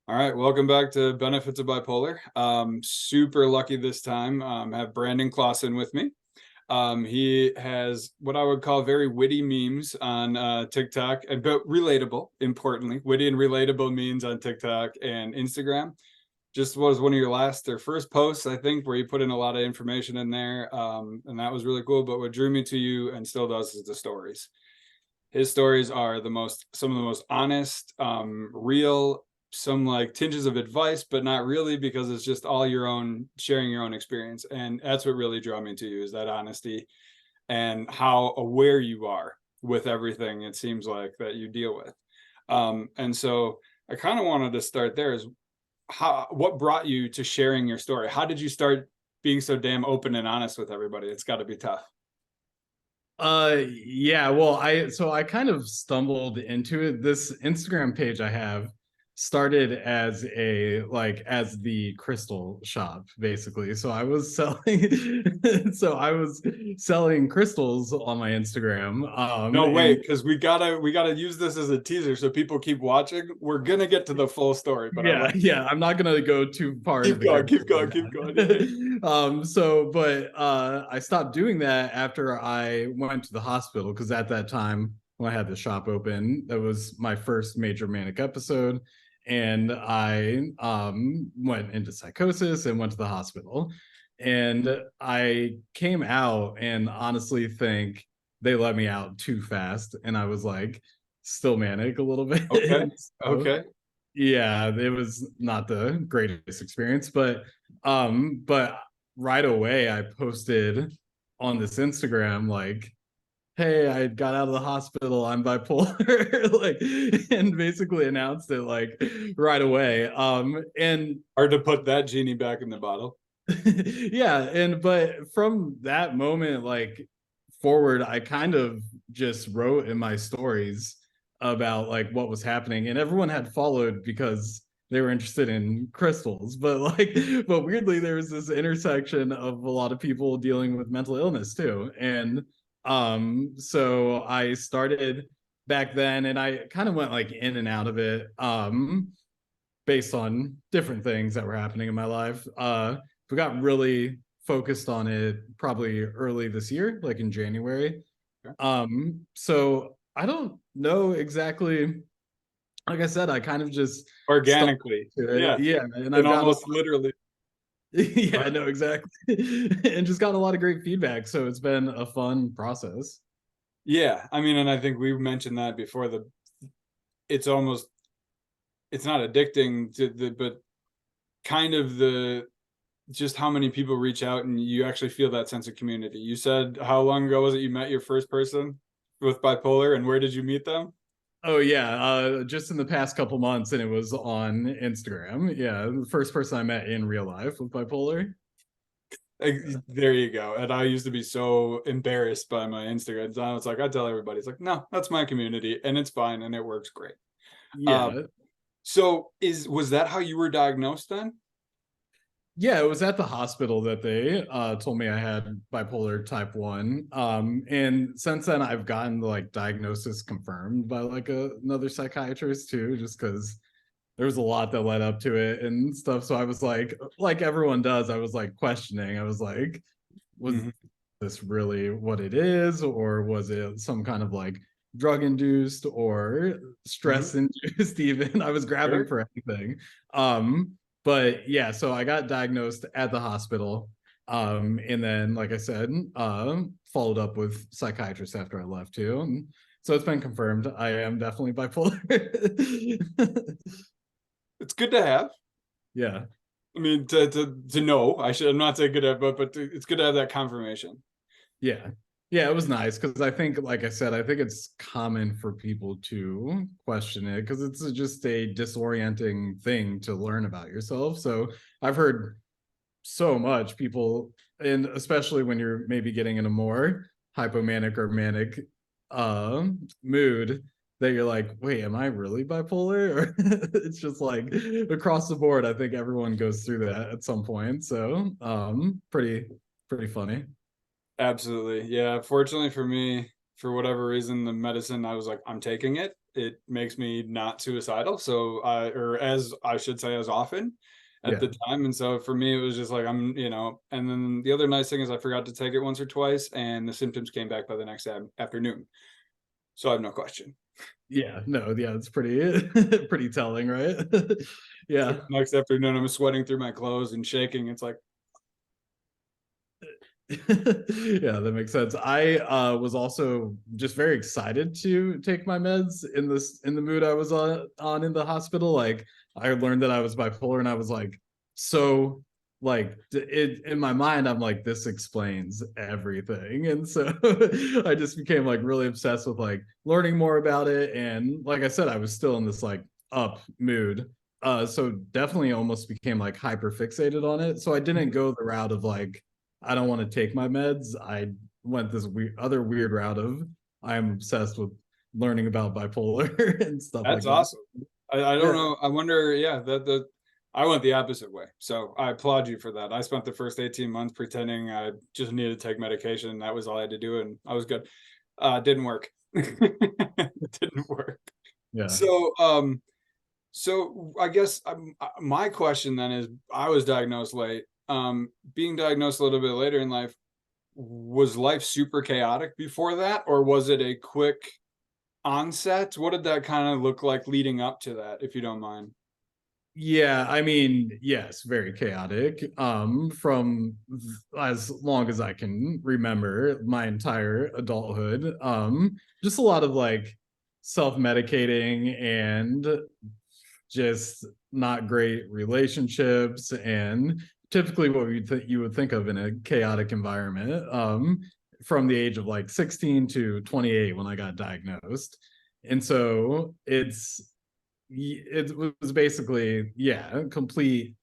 All right, welcome back to Benefits of Bipolar. Super lucky this time. Have Brandon Closson with me. He has what I would call very witty memes on TikTok, and but relatable. Importantly, witty and relatable memes on TikTok and Instagram. Just was one of your last or first posts, I think, where you put in a lot of information in there, and that was really cool. But what drew me to you and still does is the stories. His stories are some of the most honest, real, some like tinges of advice, but not really, because it's just all your own, sharing your own experience. And that's what really drew me to you, is that honesty and how aware you are with everything it seems like that you deal with. And so I kind of wanted to start there, is what brought you to sharing your story? How did you start being so damn open and honest with everybody? It's got to be tough. Yeah, well, I kind of stumbled into it. This Instagram page I have started as as the crystal shop, basically. So I was selling so I was selling crystals on my Instagram. No, And wait, because we gotta use this as a teaser so people keep watching. We're gonna get to the full story, but I yeah, like yeah, I'm not gonna go too far into keep the going, crypto keep going, right keep going. Yeah, yeah. now. But I stopped doing that after I went to the hospital, because at that time when I had the shop open, that was my first major manic episode, and I went into psychosis and went to the hospital, and I came out and honestly think they let me out too fast, and I was like still manic a little Okay, bit. So okay. yeah, it was not the greatest experience, but right away I posted on this Instagram like, hey, I got out of the hospital, I'm bipolar, like, and basically announced it like right away. And Hard to put that genie back in the bottle. yeah, and but from that moment like forward, I kind of just wrote in my stories about like what was happening, and everyone had followed because they were interested in crystals. But weirdly there was this intersection of a lot of people dealing with mental illness too. And so I started back then, and I kind of went like in and out of it, based on different things that were happening in my life. We got really focused on it probably early this year, like in January. Okay. So I don't know exactly. Like I said, I kind of just stumbled Organically. to it. Yeah. Yeah, and And I've gotten a almost lot. literally. Yeah, I But know exactly, and just gotten a lot of great feedback. So it's been a fun process. yeah, I mean, and I think we mentioned that before, it's almost, it's not addicting to the, but kind of the, just how many people reach out and you actually feel that sense of community. You said, how long ago was it you met your first person with bipolar, and where did you meet them? Oh yeah, just in the past couple months, and it was on Instagram. Yeah, the first person I met in real life with bipolar. There you go. And I used to be so embarrassed by my Instagram. I was like, I tell everybody, it's like, no, that's my community, and it's fine, and it works great. Uh, Yeah, so was that how you were diagnosed then? yeah, it was at the hospital that they told me I had bipolar type 1. And since then I've gotten the like diagnosis confirmed by like another psychiatrist too, just because there was a lot that led up to it and stuff. So I was like everyone does, I was like questioning. I was like, was Mhm. this really what it is, or was it some kind of like drug induced or stress Mhm. induced? Even I was grabbing Sure. for anything. But yeah, so I got diagnosed at the hospital, and then like I said, followed up with psychiatrists after I left too, and so it's been confirmed I am definitely bipolar. It's good to have. Yeah. I mean, to know. I'm not saying good at, it's good to have that confirmation. Yeah. Yeah, it was nice because I think, like I said, I think it's common for people to question it because it's just a disorienting thing to learn about yourself. So I've heard so much people, and especially when you're maybe getting in a more hypomanic or manic mood, that you're like, wait, am I really bipolar? Or it's just like across the board, I think everyone goes through that at some point. So pretty funny. Absolutely. Yeah. Fortunately for me, for whatever reason, the medicine, I was like, I'm taking it. it makes me not suicidal. So or as I should say, as often at Yeah. the time. And so for me, it was just like, and then the other nice thing is I forgot to take it once or twice and the symptoms came back by the next afternoon. So I have no question. Yeah. No, yeah, it's pretty pretty telling, right? It's like Yeah. the next afternoon, I'm sweating through my clothes and shaking. It's like, Yeah, that makes sense. I was also just very excited to take my meds in the mood I was on in the hospital. Like I learned that I was bipolar, and I was like, so like in my mind, I'm like, this explains everything. And so I just became like really obsessed with like learning more about it. And like I said, I was still in this like up mood. So definitely almost became like hyper fixated on it. So I didn't go the route of like, I don't want to take my meds. I went this other weird route of I'm obsessed with learning about bipolar and stuff like that's that. awesome. I don't Yeah. know. I wonder, yeah, I went the opposite way. So I applaud you for that. I spent the first 18 months pretending I just needed to take medication. That was all I had to do, and I was good. Didn't work. Didn't work. Yeah. So so I guess my question then is, I was diagnosed late. Being diagnosed a little bit later in life, was life super chaotic before that, or was it a quick onset? What did that kind of look like leading up to that, if you don't mind? Yeah, I mean, yes, very chaotic. From as long as I can remember, my entire adulthood. Just a lot of like self-medicating and just not great relationships, and typically what you would think of in a chaotic environment. From the age of like 16 to 28 when I got diagnosed. And so it was basically, yeah, complete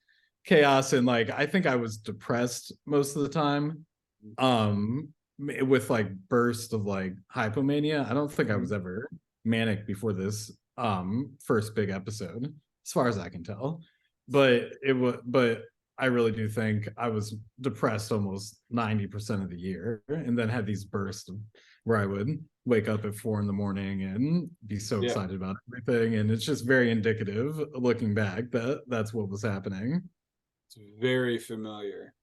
chaos. And like I think I was depressed most of the time, um with like bursts of like hypomania. I don't think I was Mhm. ever manic before this first big episode, as far as I can tell. But I really do think I was depressed almost 90% of the year, and then had these bursts where I would wake up at 4 in the morning and be so Yeah, excited about everything. And it's just very indicative, looking back, that that's what was happening. it's very familiar.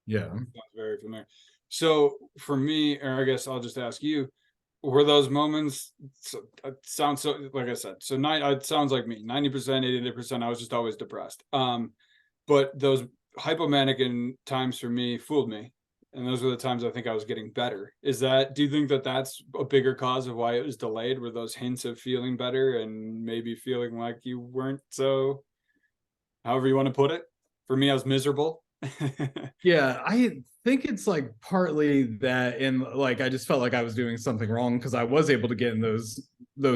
Yeah. Sounds very familiar. So for me, or I guess I'll just ask you, were those moments, so, sounds so, like I said, so it sounds like me, 90%, 80%, I was just always depressed. But those hypomanic in times for me fooled me. And those were the times I think I was getting better. Do you think that that's a bigger cause of why it was delayed? Were those hints of feeling better and maybe feeling like you weren't so, however you want to put it? For me, I was miserable. Yeah, I think it's like partly that, and like I just felt like I was doing something wrong because I was able to get in those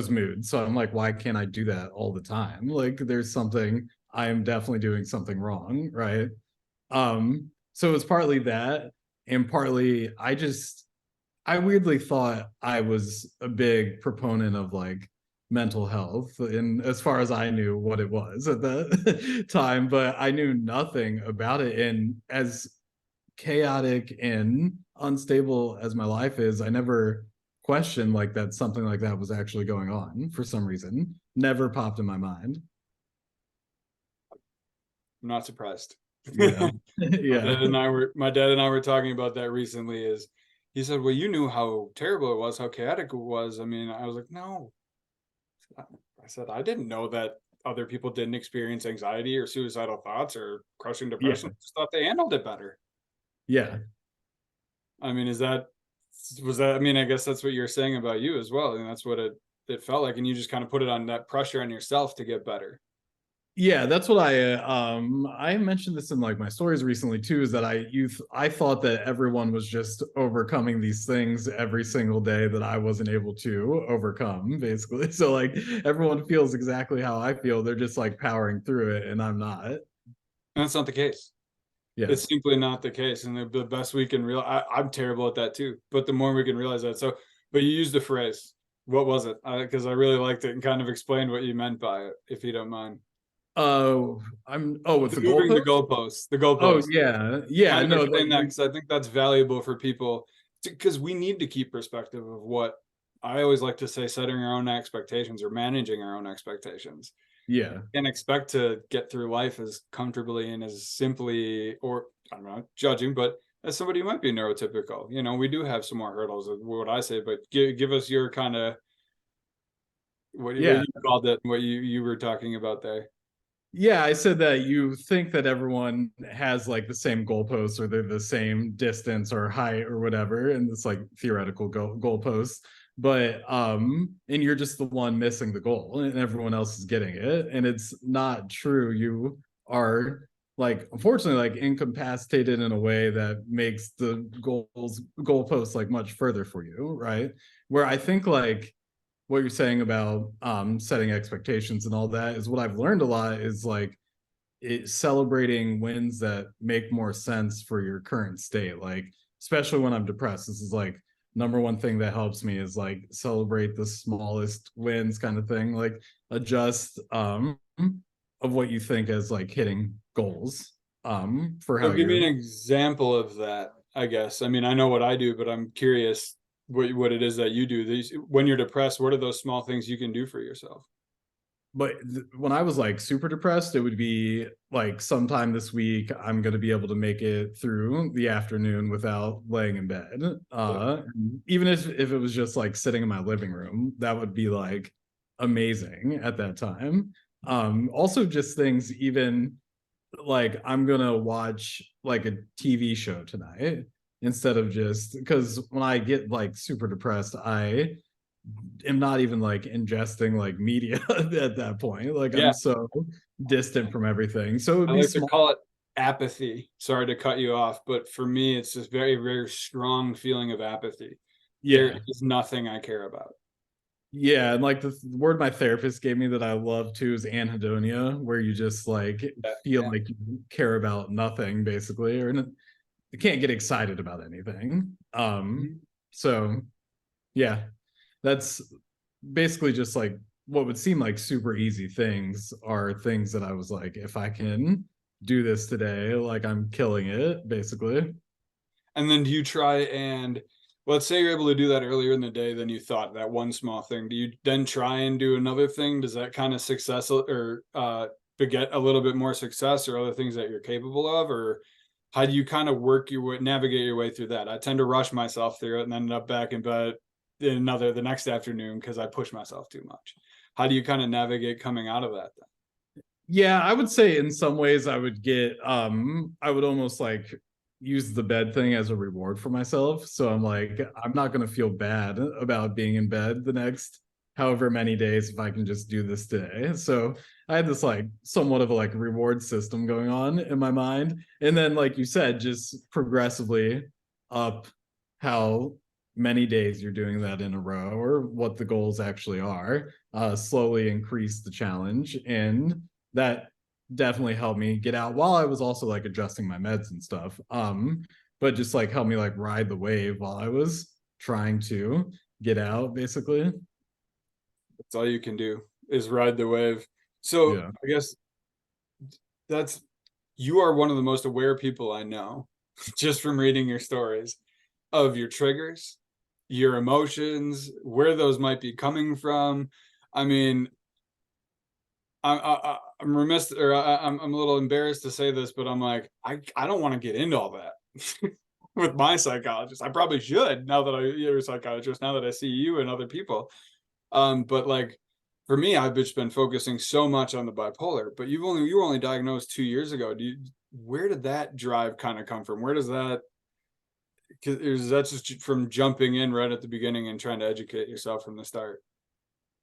moods. So I'm like, why can't I do that all the time? Like there's something, I am definitely doing something wrong, right? So it's partly that, and partly I weirdly thought I was a big proponent of like mental health, and as far as I knew what it was at that time, but I knew nothing about it. And as chaotic and unstable as my life is, I never questioned like that something like that was actually going on for some reason. Never popped in my mind. I'm not surprised. Yeah. Yeah. My dad and I were talking about that recently. Is he said, "Well, you knew how terrible it was, how chaotic it was." I mean, I was like, "No." I said, "I didn't know that other people didn't experience anxiety or suicidal thoughts or crushing depression. Yeah. I just thought they handled it better." Yeah. I mean, was that? I mean, I guess that's what you're saying about you as well, and that's what it felt like, and you just kind of put it on that pressure on yourself to get better. Yeah, that's what I mentioned this in like my stories recently too, is that I thought that everyone was just overcoming these things every single day that I wasn't able to overcome, basically. So like everyone feels exactly how I feel. They're just like powering through it, and I'm not. And that's not the case. Yeah. It's simply not the case, and the best we can realize, I'm terrible at that too, but the more we can realize that. So, but you used the phrase. What was it? Because I really liked it and kind of explained what you meant by it, if you don't mind. With The the moving the goalpost. goalposts, the Oh goalposts. yeah, yeah. Kind of No, explain that like because I think that's valuable for people, because we need to keep perspective of what I always like to say setting our own expectations or managing our own expectations. Yeah. And expect to get through life as comfortably and as simply, or I'm not judging, but as somebody who might be neurotypical, we do have some more hurdles, is what I say. But give us your kind of what Yeah. you called it, what you were talking about there. Yeah, I said that you think that everyone has like the same goalposts or they're the same distance or height or whatever, and it's like theoretical goalposts. But and you're just the one missing the goal, and everyone else is getting it, and it's not true. You are like unfortunately like incapacitated in a way that makes the goalposts like much further for you, right? Where I think like what you're saying about setting expectations and all that is what I've learned a lot is like celebrating wins that make more sense for your current state. Like, especially when I'm depressed, this is like number one thing that helps me is like celebrate the smallest wins kind of thing, like adjust of what you think as like hitting goals for So how give me you're. an example of that, I guess. I mean, I know what I do, but I'm curious what it is that you do. When you're depressed, what are those small things you can do for yourself? But when I was like super depressed, it would be like sometime this week I'm going to be able to make it through the afternoon without laying in bed. Yeah. Even if it was just like sitting in my living room, that would be like amazing at that time. Also just things even like I'm gonna watch like a TV show tonight instead of just because when I get like super depressed, I am not even like ingesting like media at that point. Like I'm Yeah. so distant from everything. So it would I be like to small. call it apathy. Sorry to cut you off, but for me, it's this very, very strong feeling of apathy. There Yeah. is nothing I care about. Yeah. And like the word my therapist gave me that I love too is anhedonia, where you just like Yeah, feel yeah. like you care about nothing basically, or you can't get excited about anything. Mhm. So yeah, that's basically just like what would seem like super easy things are things that I was like, if I can do this today, like I'm killing it, basically. And then do you try and let's say you're able to do that earlier in the day than you thought, that one small thing. Do you then try and do another thing? Does that kind of success or beget a little bit more success or other things that you're capable of? Or how do you kind of work your way, navigate your way through that? I tend to rush myself through it and end up back in bed the next afternoon because I push myself too much. How do you kind of navigate coming out of that then? Yeah, I would say in some ways I would almost like use the bed thing as a reward for myself. So I'm like, I'm not gonna feel bad about being in bed the next however many days if I can just do this today. So I had this like somewhat of a like reward system going on in my mind. And then like you said, just progressively up how many days you're doing that in a row or what the goals actually are. Slowly increase the challenge and that definitely helped me get out while I was also like adjusting my meds and stuff. But just like helped me like ride the wave while I was trying to get out, basically. That's all you can do is ride the wave. So Yeah. I guess that's you are one of the most aware people I know, just from reading your stories, of your triggers, your emotions, where those might be coming from. I mean, I'm remiss, or I'm a little embarrassed to say this, but I'm like, I don't want to get into all that with my psychologist. I probably should now that you're a psychiatrist, now that I see you and other people. But like for me, I've just been focusing so much on the bipolar. But you were only diagnosed 2 years ago. Where did that drive kind of come from? Where does that? Is that just from jumping in right at the beginning and trying to educate yourself from the start?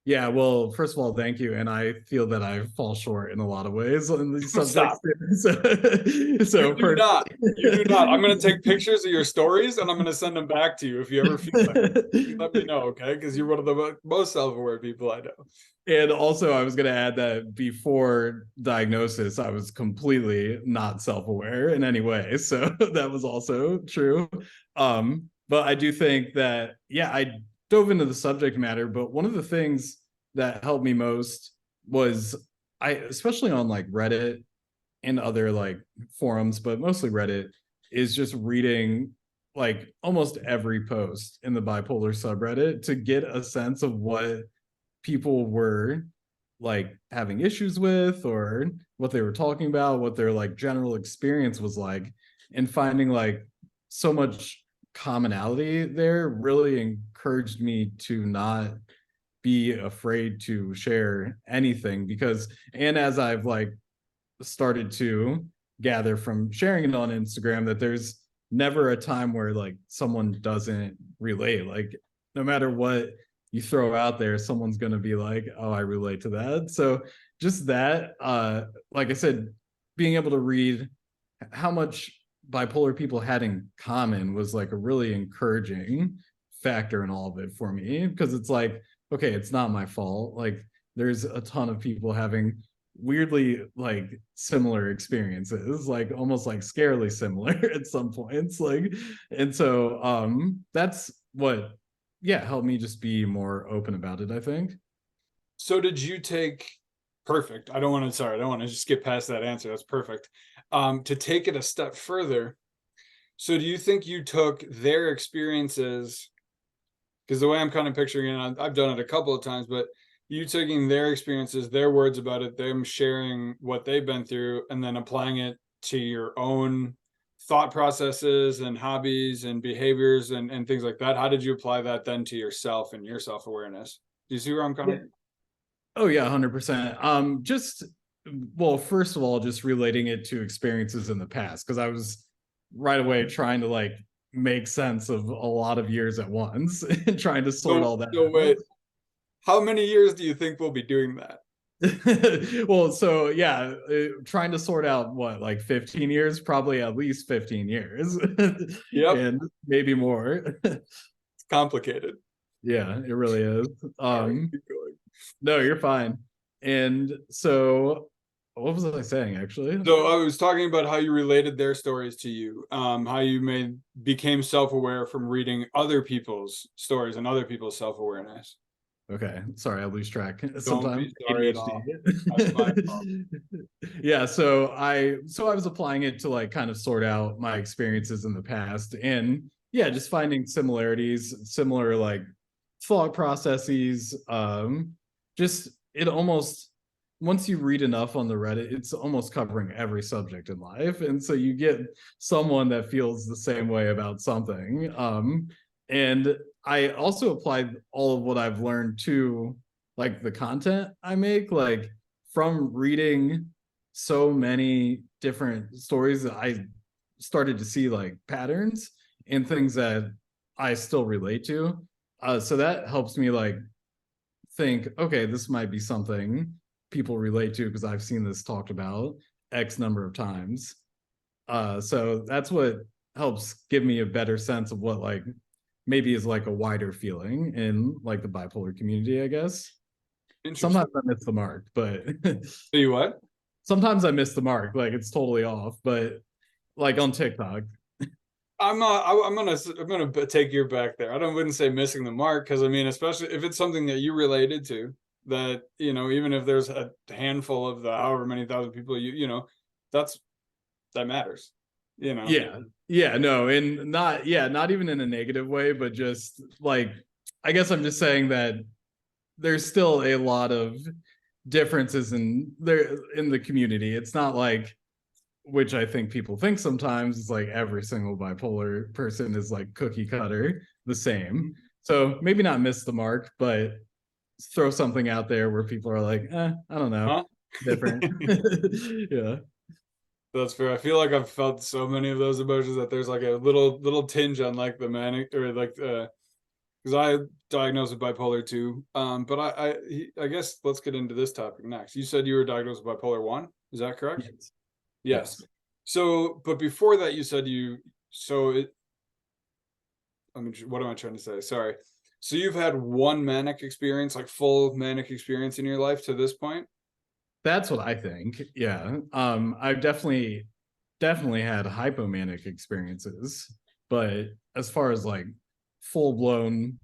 Yeah, well, first of all, thank you. And I feel that I fall short in a lot of ways on these subjects. Stop. So, You so do first, not. You do not. I'm going to take pictures of your stories and I'm going to send them back to you if you ever feel like it. You let me know, okay? Because you're one of the most self-aware people I know. and also I was going to add that before diagnosis, I was completely not self-aware in any way. So that was also true. But I do think that, yeah, I dove into the subject matter, but one of the things that helped me most was especially on like Reddit and other like forums, but mostly Reddit, is just reading like almost every post in the bipolar subreddit to get a sense of what people were like having issues with, or what they were talking about, what their like general experience was like, and finding like so much commonality there really encouraged me to not be afraid to share anything. Because, and as I've like started to gather from sharing it on Instagram, that there's never a time where like someone doesn't relate. Like no matter what you throw out there, someone's going to be like, oh, I relate to that. So just that, like I said, being able to read how much bipolar people had in common was like a really encouraging factor in all of it for me, because it's like, okay, it's not my fault. Like there's a ton of people having weirdly like similar experiences, like almost like scarily similar at some points, like. And so that's what, yeah, helped me just be more open about it, I think. So did you take perfect? I don't want to sorry, I don't want to just skip past that answer. That's perfect. To take it a step further, so do you think you took their experiences, because the way I'm kind of picturing it, I've done it a couple of times, but you taking their experiences, their words about it, them sharing what they've been through, and then applying it to your own thought processes and hobbies and behaviors and things like that. How did you apply that then to yourself and your self-awareness? Do you see where I'm Yeah. coming? Oh yeah, 100%. Just, well, first of all, just relating it to experiences in the past, because I was right away trying to like make sense of a lot of years at once and trying to sort all that So out. wait, how many years do you think we'll be doing that? Well, so yeah, trying to sort out what, like 15 years, probably at least 15 years, Yep, and maybe more. it's complicated. Yeah, it really is. Sorry, Um, keep going. no, you're fine. And so, what was I saying actually? So I was talking about how you related their stories to you, how you became self-aware from reading other people's stories and other people's self-awareness. Okay, sorry, I lose track Don't sometimes. be sorry at ADHD. all. That's my fault. Yeah, so I was applying it to like kind of sort out my experiences in the past, and yeah, just finding similarities, similar like thought processes. Just it almost, once you read enough on the Reddit, it's almost covering every subject in life, and so you get someone that feels the same way about something. And I also applied all of what I've learned to like the content I make, like from reading so many different stories that I started to see like patterns and things that I still relate to. So that helps me like think, okay, this might be something people relate to because I've seen this talked about X number of times. So that's what helps give me a better sense of what like maybe is like a wider feeling in like the bipolar community, I guess. Interesting. Sometimes I miss the mark, but So you what? sometimes I miss the mark, like it's totally off. But like on TikTok, I'm gonna take your back there. Wouldn't say missing the mark, because I mean, especially if it's something that you related to, that even if there's a handful of the however many thousand people that's that matters. You know. yeah, yeah, no, and not, yeah, not even in a negative way, but just like, I guess I'm just saying that there's still a lot of differences in there in the community. It's not like, which I think people think sometimes, is like every single bipolar person is like cookie cutter the same. So maybe not miss the mark, but throw something out there where people are like, I don't know, Huh? different. Yeah. That's fair. I feel like I've felt so many of those emotions that there's like a little tinge on like the manic, or like because I diagnosed with bipolar too. But I guess let's get into this topic next. You said you were diagnosed with bipolar 1. Is that correct? Yes. Yes. Yes. So, but before that, you said so it, I mean, what am I trying to say? Sorry. So you've had one manic experience, like full manic experience in your life to this point? That's what I think. Yeah. I've definitely had hypomanic experiences, but as far as like full blown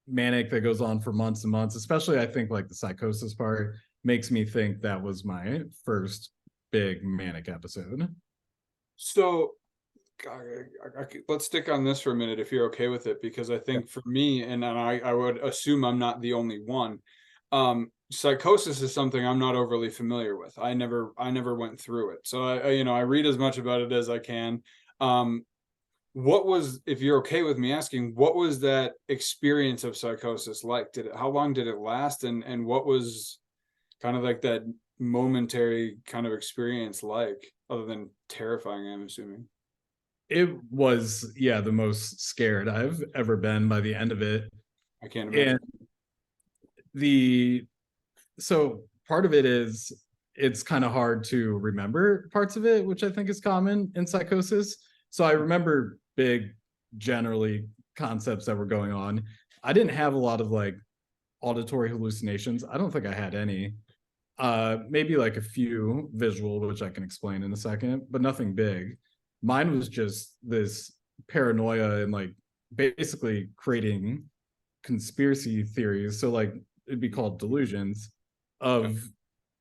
manic that goes on for months and months, especially I think like the psychosis part makes me think that was my first big manic episode. So let's stick on this for a minute if you're okay with it, because I Yeah. think for me, and I would assume I'm not the only one. Psychosis is something I'm not overly familiar with. I never went through it, so I read as much about it as I can. Um, what was, if you're okay with me asking, what was that experience of psychosis like? How long did it last, and what was kind of like that momentary kind of experience like, other than terrifying, I'm assuming. It was, yeah, the most scared I've ever been by the end of it. I can't And imagine. the so part of it is it's kind of hard to remember parts of it, which I think is common in psychosis. So I remember big, generally concepts that were going on. I didn't have a lot of like auditory hallucinations. I don't think I had any. Maybe like a few visual, which I can explain in a second, but nothing big. Mine was just this paranoia and like basically creating conspiracy theories. So like it'd be called delusions Yeah. of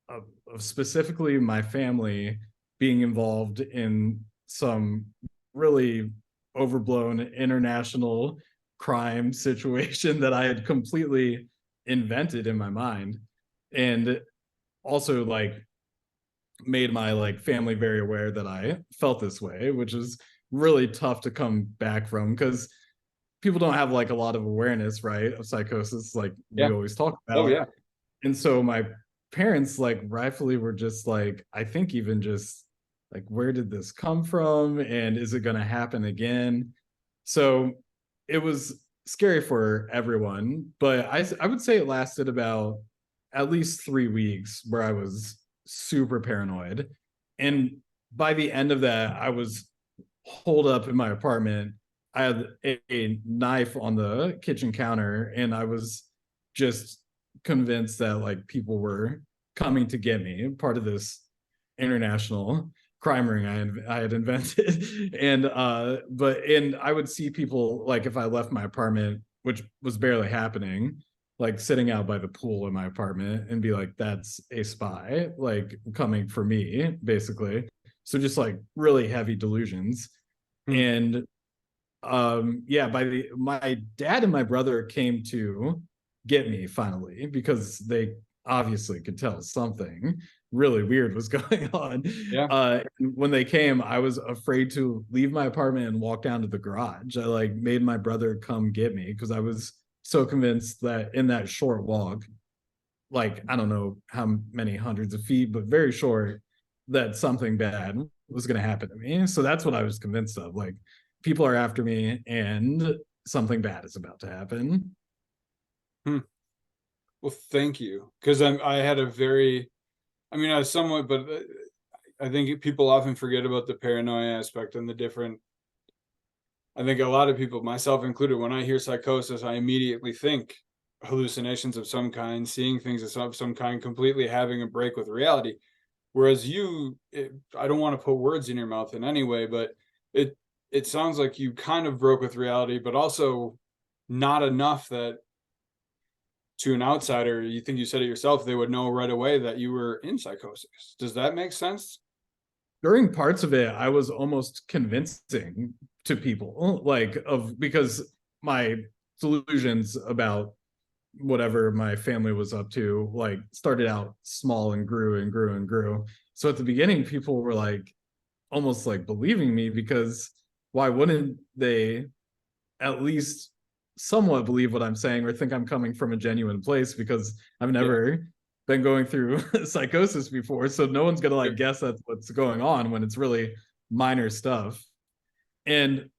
of specifically my family being involved in some really overblown international crime situation that I had completely invented in my mind. And also like made my like family very aware that I felt this way, which is really tough to come back from because people don't have like a lot of awareness, right, of psychosis, like we Yeah. always talk Oh about. yeah. And so my parents like rightfully were just like, I think even just like, where did this come from? And is it going to happen again? So it was scary for everyone, but I would say it lasted about at least 3 weeks where I was super paranoid. And by the end of that, I was holed up in my apartment. I had a knife on the kitchen counter, and I was just convinced that like people were coming to get me, part of this international crime ring I had invented. And I would see people like if I left my apartment, which was barely happening, like sitting out by the pool in my apartment and be like, that's a spy, like coming for me, basically. So just like really heavy delusions. Hmm. And yeah, by the my dad and my brother came to get me finally because they obviously could tell something really weird was going on. Yeah. When they came, I was afraid to leave my apartment and walk down to the garage. I like made my brother come get me because I was so convinced that in that short walk, like I don't know how many hundreds of feet, but very short, that something bad was going to happen to me. So that's what I was convinced of. Like people are after me and something bad is about to happen. Hmm. Well, thank you, because I had a very, I mean, I somewhat, but I think people often forget about the paranoia aspect and the different. I think a lot of people, myself included, when I hear psychosis, I immediately think hallucinations of some kind, seeing things of some kind, completely having a break with reality. Whereas I don't want to put words in your mouth in any way, but it it sounds like you kind of broke with reality, but also not enough that to an outsider, you think you said it yourself, they would know right away that you were in psychosis. Does that make sense? During parts of it, I was almost convincing to people, like of because my delusions about whatever my family was up to like started out small and grew and grew and grew. So at the beginning, people were like almost like believing me because why wouldn't they at least somewhat believe what I'm saying or think I'm coming from a genuine place because I've Yeah. never been going through psychosis before. So no one's gonna like Sure. guess that's what's going on when it's really minor stuff. And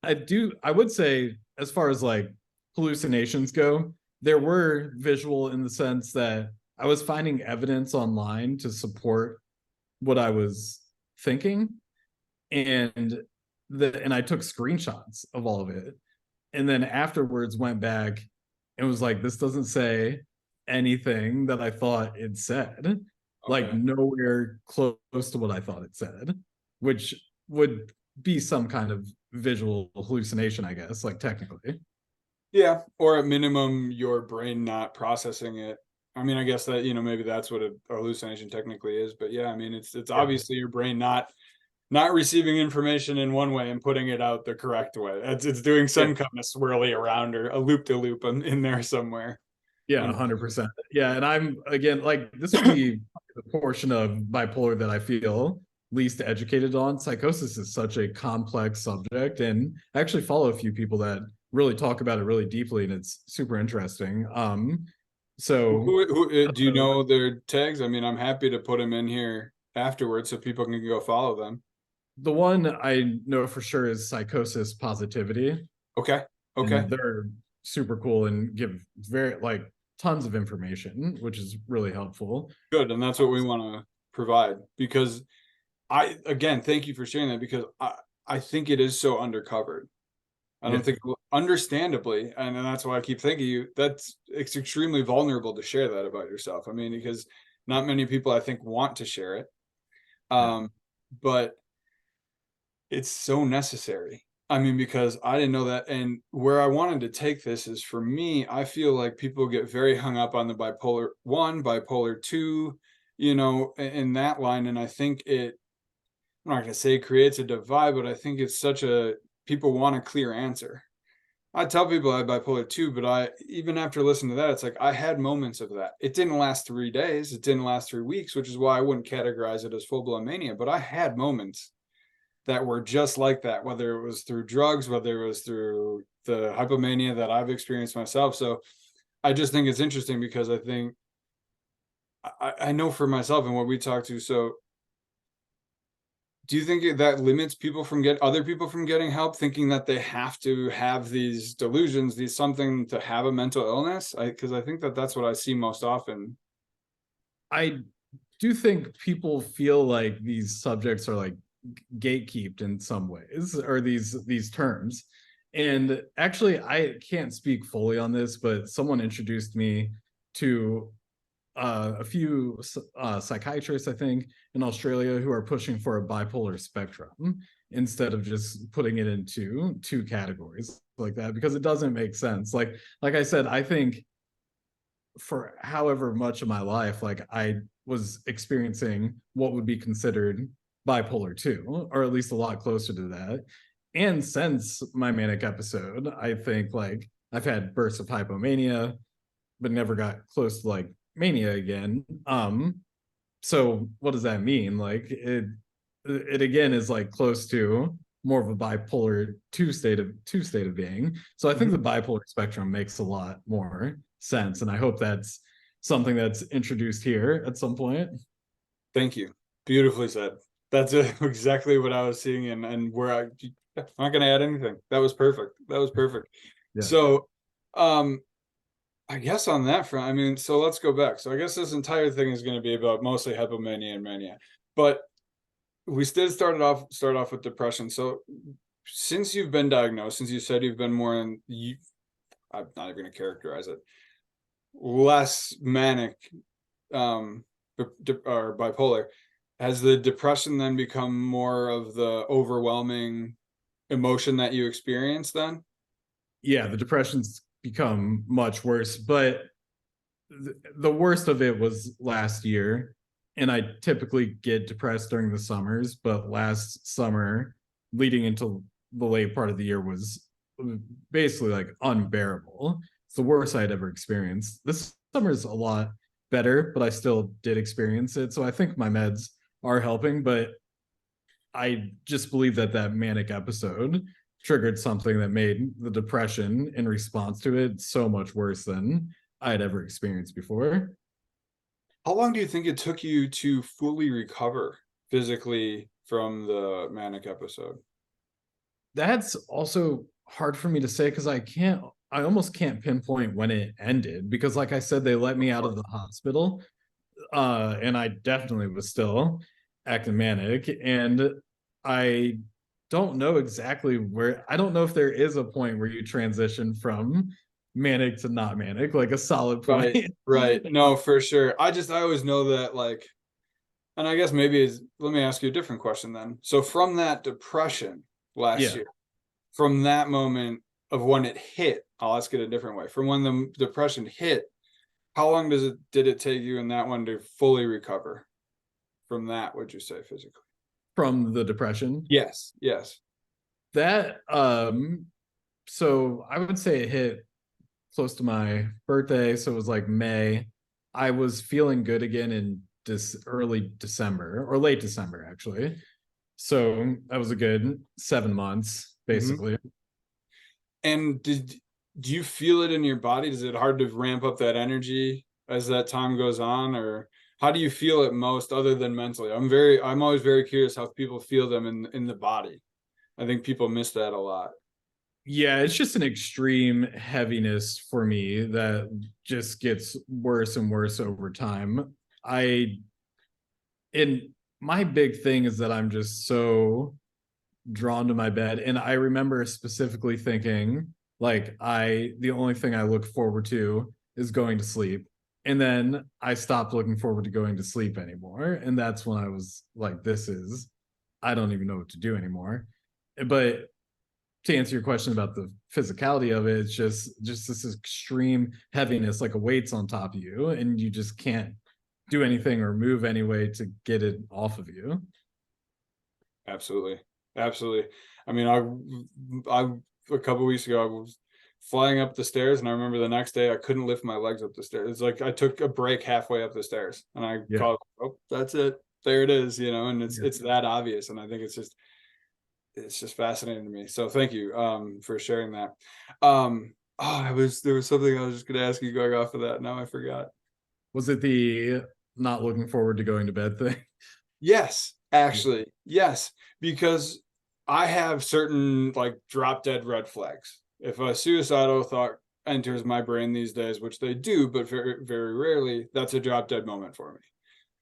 I would say, as far as like hallucinations go, there were visual in the sense that I was finding evidence online to support what I was thinking. And and I took screenshots of all of it. And then afterwards went back and was like, this doesn't say anything that I thought it said. Like Okay. nowhere close to what I thought it said, which would be some kind of visual hallucination, I guess, like technically. Yeah, or at minimum, your brain not processing it. I mean, I guess that, maybe that's what a hallucination technically is. But yeah, I mean, it's Yeah. obviously your brain not receiving information in one way and putting it out the correct way. It's doing some kind of swirly around or a loop de loop in there somewhere. Yeah, 100%. Yeah, and I'm again like this would be the portion of bipolar that I feel least educated on. Psychosis is such a complex subject, and I actually follow a few people that really talk about it really deeply, and it's super interesting. So Do you know their tags? I mean, I'm happy to put them in here afterwards so people can go follow them. the one I know for sure is Psychosis Positivity, Okay. Okay. and they're super cool and give very like tons of information, which is really helpful. Good. And that's what we want to provide because again, thank you for sharing that because I think it is so undercovered. I Yeah, don't think, understandably, and that's why I keep thinking you. It's extremely vulnerable to share that about yourself. I mean, because not many people I think want to share it, yeah. but it's so necessary. I mean, because I didn't know that, and where I wanted to take this is for me. I feel like people get very hung up on the bipolar one, bipolar two, in that line, and I think I'm not going to say creates a divide, but I think it's such a people want a clear answer. I tell people I have bipolar too, but even after listening to that, it's like I had moments of that. It didn't last 3 days, it didn't last 3 weeks, which is why I wouldn't categorize it as full blown mania. But I had moments that were just like that, whether it was through drugs, whether it was through the hypomania that I've experienced myself. So I just think it's interesting because I think I know for myself and what we talked to. So do you think that limits people from other people from getting help, thinking that they have to have these delusions, these something to have a mental illness? Because I think that that's what I see most often. I do think people feel like these subjects are like gatekept in some ways, or these terms. And actually, I can't speak fully on this, but someone introduced me to a few psychiatrists, I think, in Australia who are pushing for a bipolar spectrum instead of just putting it into two categories like that, because it doesn't make sense. Like I said, I think for however much of my life, like I was experiencing what would be considered bipolar 2, or at least a lot closer to that. And since my manic episode, I think like I've had bursts of hypomania, but never got close to like mania again. So what does that mean? Like it again is like close to more of a bipolar two state of being. So I think Mhm. the bipolar spectrum makes a lot more sense, and I hope that's something that's introduced here at some point. Thank you. Beautifully said. That's exactly what I was seeing, and where I'm not going to add anything. That was perfect. That was perfect. Yeah. So, um, I guess on that front, I mean, so let's go back. So I guess this entire thing is going to be about mostly hypomania and mania, but we still start off with depression. So since you've been diagnosed, since you said you've been more I'm not even going to characterize it, less manic, or bipolar, has the depression then become more of the overwhelming emotion that you experience then? Yeah, the depression's become much worse, but the worst of it was last year. And I typically get depressed during the summers, but last summer leading into the late part of the year was basically like unbearable. It's the worst I'd ever experienced. This summer's a lot better, but I still did experience it. So I think my meds are helping, but I just believe that that manic episode triggered something that made the depression in response to it so much worse than I had ever experienced before. How long do you think it took you to fully recover physically from the manic episode? That's also hard for me to say because I almost can't pinpoint when it ended, because like I said, they let me out of the hospital, and I definitely was still acting manic, and I don't know exactly where. I don't know if there is a point where you transition from manic to not manic, like a solid point. Right, right. No, for sure. I always know that, like, and I guess let me ask you a different question then. So from that depression last Yeah. year, from that moment of when it hit, I'll ask it a different way. From when the depression hit, how long did it take you in that one to fully recover from that, would you say, physically? from the depression. Yes, yes. That so I would say it hit close to my birthday, so it was like May. I was feeling good again in this early December or late December actually. So that was a good 7 months Hmm. basically. And do you feel it in your body? Is it hard to ramp up that energy as that time goes on, or how do you feel it most other than mentally? I'm always very curious how people feel them in the body. I think people miss that a lot. Yeah, it's just an extreme heaviness for me that just gets worse and worse over time. I and my big thing is that I'm just so drawn to my bed, and I remember specifically thinking like the only thing I look forward to is going to sleep. And then I stopped looking forward to going to sleep anymore, and that's when I was like, this is, I don't even know what to do anymore. But to answer your question about the physicality of it, it's just this extreme heaviness, like a weight's on top of you, and you just can't do anything or move anyway to get it off of you. Absolutely, absolutely. I mean, I a couple weeks ago I was flying up the stairs, and I remember the next day I couldn't lift my legs up the stairs. It's like I took a break halfway up the stairs, and I Yeah. called, oh, that's it. There it is, and Yeah. it's that obvious, and I think it's just fascinating to me. So thank you for sharing that. There was something I was just going to ask you going off of that. Now I forgot. Was it the not looking forward to going to bed thing? Yes, actually, yes, because I have certain like drop dead red flags. If a suicidal thought enters my brain these days, which they do, but very, very rarely, that's a drop dead moment for me.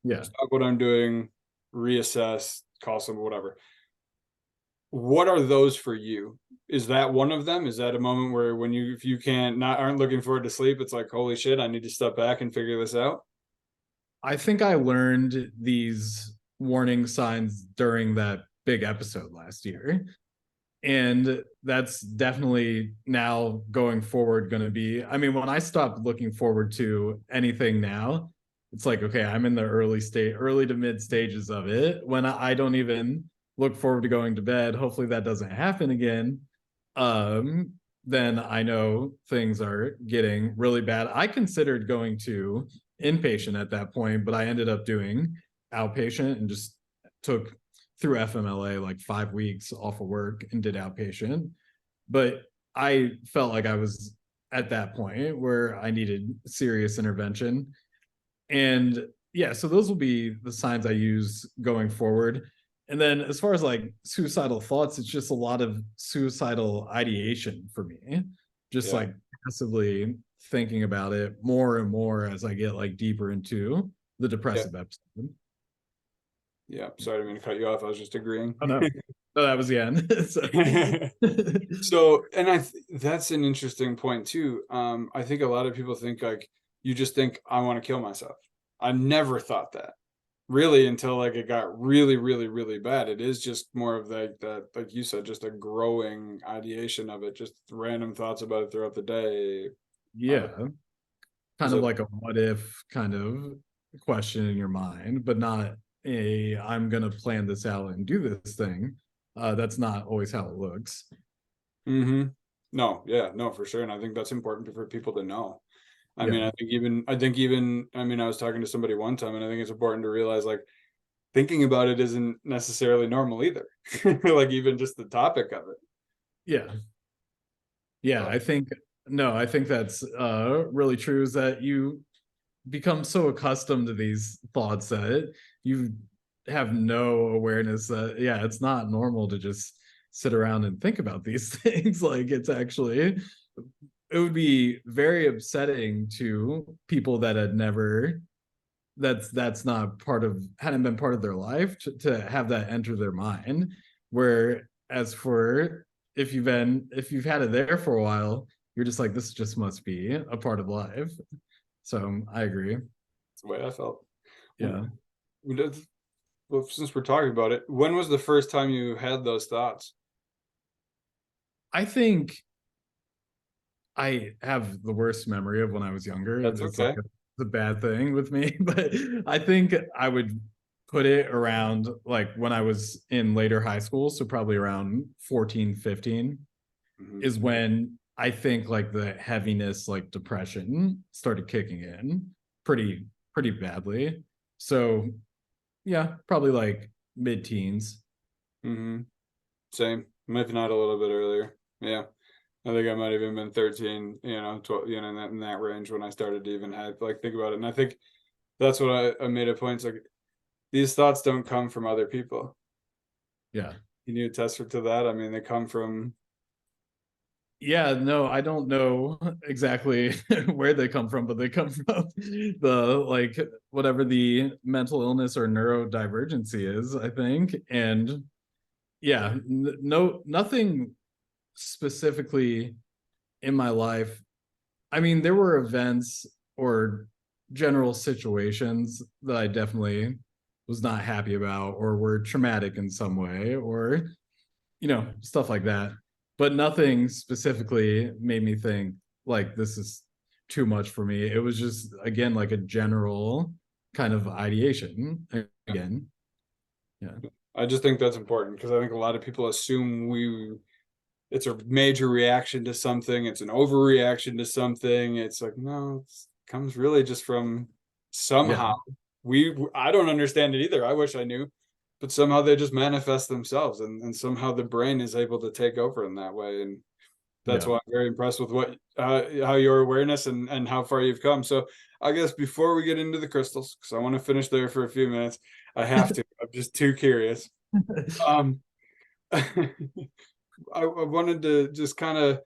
Yeah. Stop what I'm doing, reassess, call someone, whatever. What are those for you? Is that one of them? Is that a moment where when if you can't not aren't looking forward to sleep, it's like, holy shit, I need to step back and figure this out? I think I learned these warning signs during that big episode last year. And that's definitely now going forward going to be, I mean, when I stop looking forward to anything now, it's like, okay, I'm in the early to mid stages of it. When I don't even look forward to going to bed, hopefully that doesn't happen again. Um, then I know things are getting really bad. I considered going to inpatient at that point, but I ended up doing outpatient and just took through FMLA like 5 weeks off of work and did outpatient. But I felt like I was at that point where I needed serious intervention. And yeah, so those will be the signs I use going forward. And then as far as like suicidal thoughts, it's just a lot of suicidal ideation for me. Just Yeah. like passively thinking about it more and more as I get like deeper into the Yeah. depressive episode. Yeah. Sorry, I didn't mean to cut you off. I was just agreeing. Oh no. Oh, that was the end. So So, and that's an interesting point too. I think a lot of people think like you just think I want to kill myself. I never thought that really until like it got really, really, really bad. It is just more of like that, like you said, just a growing ideation of it, just random thoughts about it throughout the day. Uh, yeah, kind is of it? like a what if kind of question in your mind, but not a I'm gonna plan this out and do this thing. That's not always how it looks. Mm-hmm. No, yeah, no, for sure. And I think that's important for people to know. I mean, Yeah. I mean, I was talking to somebody one time, and I think it's important to realize like thinking about it isn't necessarily normal either. Like even just the topic of it. Yeah. Yeah. But I think that's really true is that you become so accustomed to these thoughts that you have no awareness that yeah, it's not normal to just sit around and think about these things. Like it's actually, it would be very upsetting to people that had never, that's not part of, hadn't been part of their life to have that enter their mind. Where as for if you've had it there for a while, you're just like, this just must be a part of life. So I agree. that's the way I felt. Yeah. When well, since we're talking about it, when was the first time you had those thoughts? I think I have the worst memory of when I was younger. That's It's like okay. a bad thing with me, but I think I would put it around like when I was in later high school, so probably around 14, 15 Mhm. is when I think like the heaviness, like depression started kicking in pretty badly. So yeah, probably like mid-teens. Mhm. Same. Maybe not a little bit earlier. Yeah. I think I might have even been 13, 12, in that range when I started to even have like think about it. And I think that's what I made a point. It's like these thoughts don't come from other people. Yeah. Can you attest to that? I mean, they come from Yeah, no, I don't know exactly where they come from, but they come from the like whatever the mental illness or neurodivergency is, I think. And yeah, no, nothing specifically in my life. I mean, there were events or general situations that I definitely was not happy about or were traumatic in some way or stuff like that. But nothing specifically made me think like this is too much for me. It was just again like a general kind of ideation again. Yeah. I just think that's important because I think a lot of people assume it's a major reaction to something, it's an overreaction to something. It's like, no, it comes really just from Yeah. somehow. I don't understand it either. I wish I knew, but somehow they just manifest themselves, and somehow the brain is able to take over in that way. And that's Yeah. why I'm very impressed with how your awareness and how far you've come. So I guess before we get into the crystals, because I want to finish there for a few minutes, I have to. I'm just too curious. Um, I wanted to just kind of,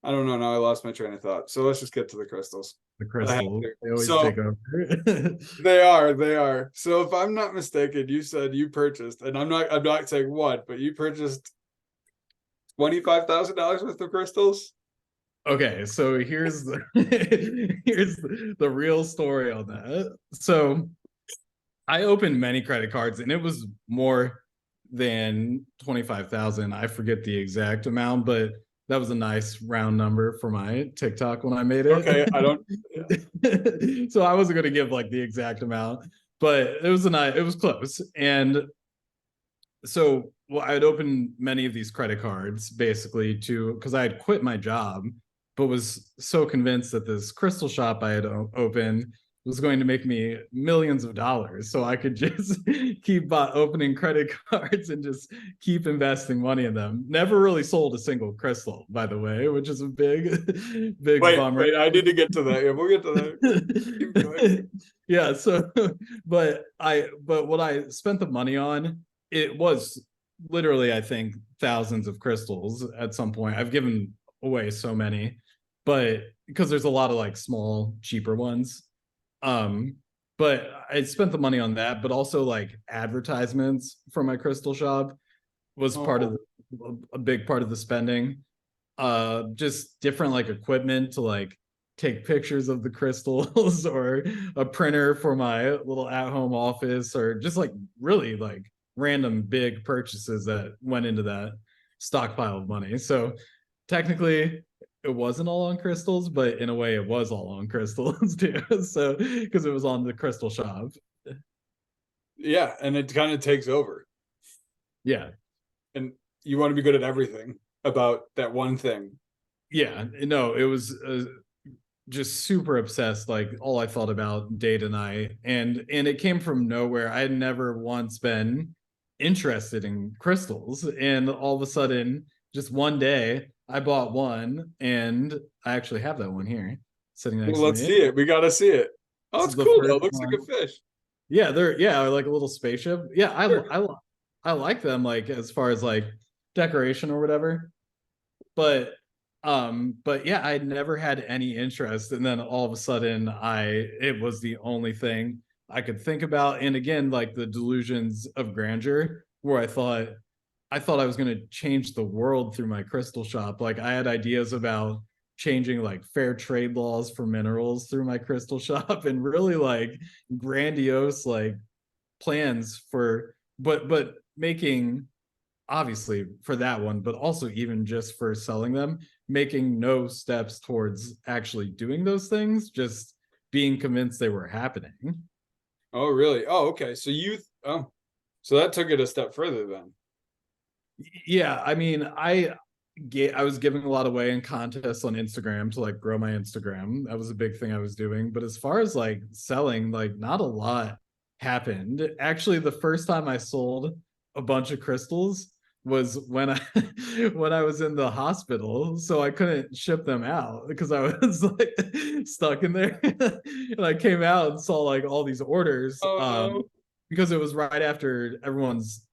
I don't know. Now I lost my train of thought. So let's just get to the crystals. The I have crystals, to. they always So take over. they are. So if I'm not mistaken, you said you purchased, and I'm not saying what, but you purchased $25,000 worth of crystals. Okay, so here's the here's the real story on that. So I opened many credit cards and it was more than 25,000. I forget the exact amount, but that was a nice round number for my TikTok when I made Okay, I don't. Yeah. it. So I wasn't going to give like the exact amount, but it was close. And so well, I had opened many of these credit cards basically to because I had quit my job, but was so convinced that this crystal shop I had opened was going to make me millions of dollars. So I could just keep opening credit cards and just keep investing money in them. Never really sold a single crystal, by the way, which is a big Wait, bummer. wait. I need to get to that. Yeah, we'll get to that. Keep going. Yeah, so but what I spent the money on, it was literally I think thousands of crystals at some point. I've given away so many, but because there's a lot of like small cheaper ones. um but I spent the money on that, but also like advertisements for my crystal shop was part of Oh, a big part of the spending. Just different like equipment to like take pictures of the crystals or a printer for my little at-home office or just like really like random big purchases that went into that stockpile of money. So technically it wasn't all on crystals, but in a way it was all on crystals too. So because it was on the crystal shop. yeah, and it kind of takes over, Yeah. and you want to be good at everything about that one thing. Yeah. No, it was just super obsessed, like all I thought about day to night. And it came from nowhere. I had never once been interested in crystals, and all of a sudden just one day I bought one, and I actually have that one here sitting next Well, to let's me. see it. We got to see it. Oh, This it's is the cool though. first It looks like one. a fish. Yeah, they're like a little spaceship. Yeah, Sure. I like them like as far as like decoration or whatever. But yeah, I'd never had any interest, and then all of a sudden it was the only thing I could think about. And again, like the delusions of grandeur, where I thought I was going to change the world through my crystal shop. Like I had ideas about changing like fair trade laws for minerals through my crystal shop, and really like grandiose like plans for but making, obviously for that one, but also even just for selling them, making no steps towards actually doing those things, just being convinced they were happening. Oh, really? Oh, okay. So so that took it a step further then. Yeah, I mean, I was giving a lot away in contests on Instagram to like grow my Instagram. That was a big thing I was doing. But as far as like selling, like not a lot happened. Actually, the first time I sold a bunch of crystals was when I when I was in the hospital, so I couldn't ship them out because I was like stuck in there. And I came out and saw like all these orders Oh no. because it was right after everyone's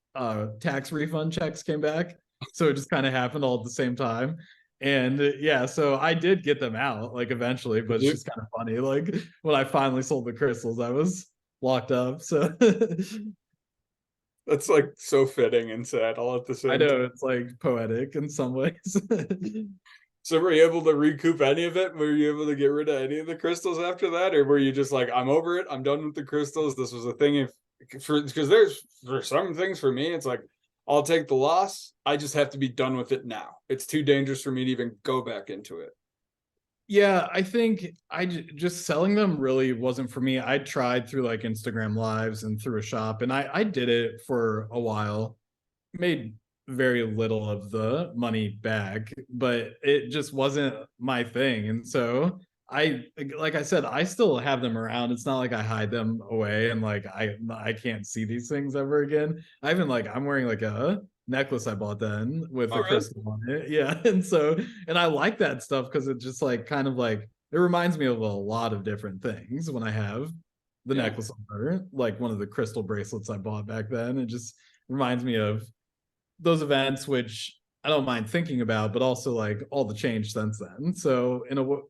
tax refund checks came back, so it just kind of happened all at the same time. And yeah, so I did get them out like eventually, but it's just kind of funny. Like when I finally sold the crystals, I was locked up. So That's like so fitting and sad all at the I same time. know it's like poetic in some ways. So were you able to recoup any of it? Were you able to get rid of any of the crystals after that? Or were you just like, I'm over it, I'm done with the crystals. This was a thing if for because there's for some things for me, it's like I'll take the loss. I just have to be done with it now. It's too dangerous for me to even go back into it. Yeah, I think just selling them really wasn't for me. I tried through like Instagram lives and through a shop, and I did it for a while, made very little of the money back, but it just wasn't my thing. And so like I said, I still have them around. It's not like I hide them away and like I can't see these things ever again. I even like I'm wearing like a necklace I bought then with Oh, a really? crystal on it. Yeah. And so and I like that stuff because it just like kind of like it reminds me of a lot of different things when I have the Yeah. necklace on her, like one of the crystal bracelets I bought back then. It just reminds me of those events, which I don't mind thinking about, but also like all the change since then. So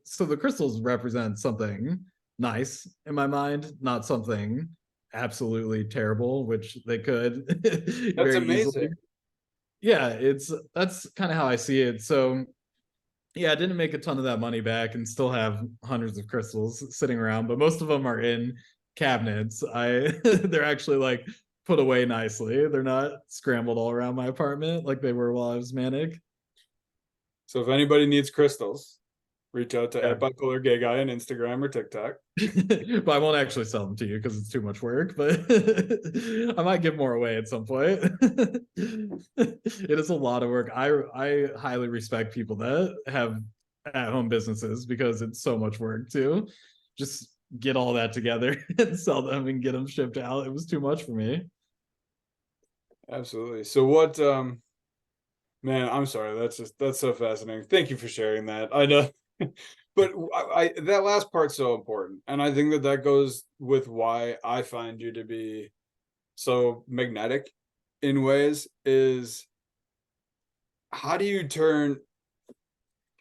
so the crystals represent something nice in my mind, not something absolutely terrible, which they could That's very easily. amazing. Yeah, that's kind of how I see it. So yeah, I didn't make a ton of that money back and still have hundreds of crystals sitting around, but most of them are in cabinets. I they're actually like put away nicely. They're not scrambled all around my apartment like they were while I was manic. So if anybody needs crystals, reach out to Yeah. @bipolar gay guy on Instagram or TikTok. But I won't actually sell them to you because it's too much work, but I might give more away at some point. It is a lot of work. I highly respect people that have at home businesses because it's so much work too. Just get all that together and sell them and get them shipped out. It was too much for me. Absolutely. So what man, I'm sorry. That's so fascinating. Thank you for sharing that. I know, but I that last part's so important, and I think that that goes with why I find you to be so magnetic in ways. Is how do you turn?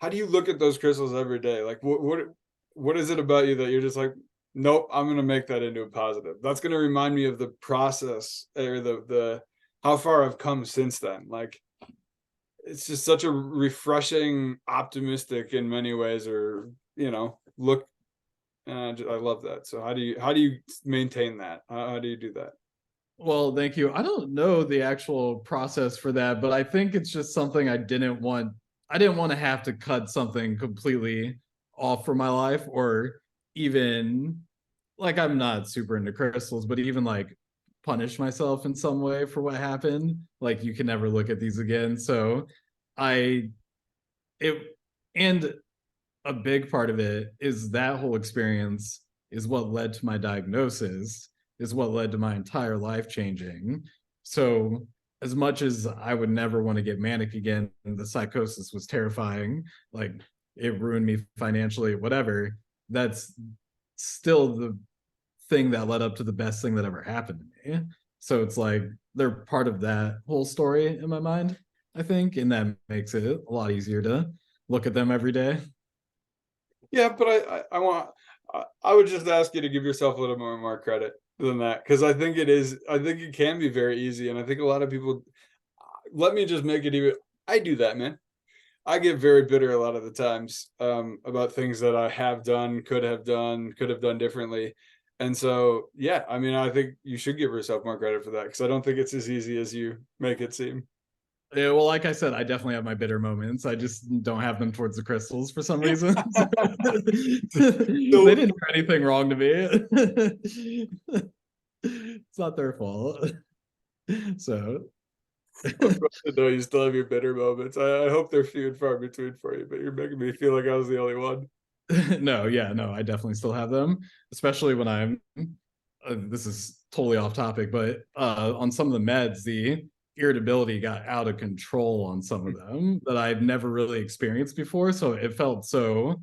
How do you look at those crystals every day? Like, what is it about you that you're just like, nope, I'm gonna make that into a positive. That's gonna remind me of the process or the how far I've come since then. Like it's just such a refreshing, optimistic in many ways, or look. I love that. So how do you maintain that? How do you do that? Well, thank you. I don't know the actual process for that, but I think it's just something I didn't want. I didn't want to have to cut something completely off from my life, or even like I'm not super into crystals, but even like punish myself in some way for what happened. Like you can never look at these again. So I it and a big part of it is that whole experience is what led to my diagnosis, is what led to my entire life changing. So, as much as I would never want to get manic again, the psychosis was terrifying, like it ruined me financially, whatever. That's still the thing that led up to the best thing that ever happened to me. So, it's like they're part of that whole story in my mind, I think, and that makes it a lot easier to look at them every day. Yeah, but I want I would just ask you to give yourself a little more credit than that because I think it is. I think it can be very easy, and I think a lot of people. Let me just make it even. I do that, man. I get very bitter a lot of the times about things that I have done, could have done differently. And so, yeah, I mean, I think you should give yourself more credit for that because I don't think it's as easy as you make it seem. Yeah, well, like I said, I definitely have my bitter moments. I just don't have them towards the crystals for some reason. They So, didn't do anything wrong to me. It's not their fault. So No, you still have your bitter moments. I hope they're few and far between for you, but you're making me feel like I was the only one. no, yeah, no, I definitely still have them, especially when I'm this is totally off topic, but on some of the meds, the irritability got out of control on some of them that I've never really experienced before. So it felt so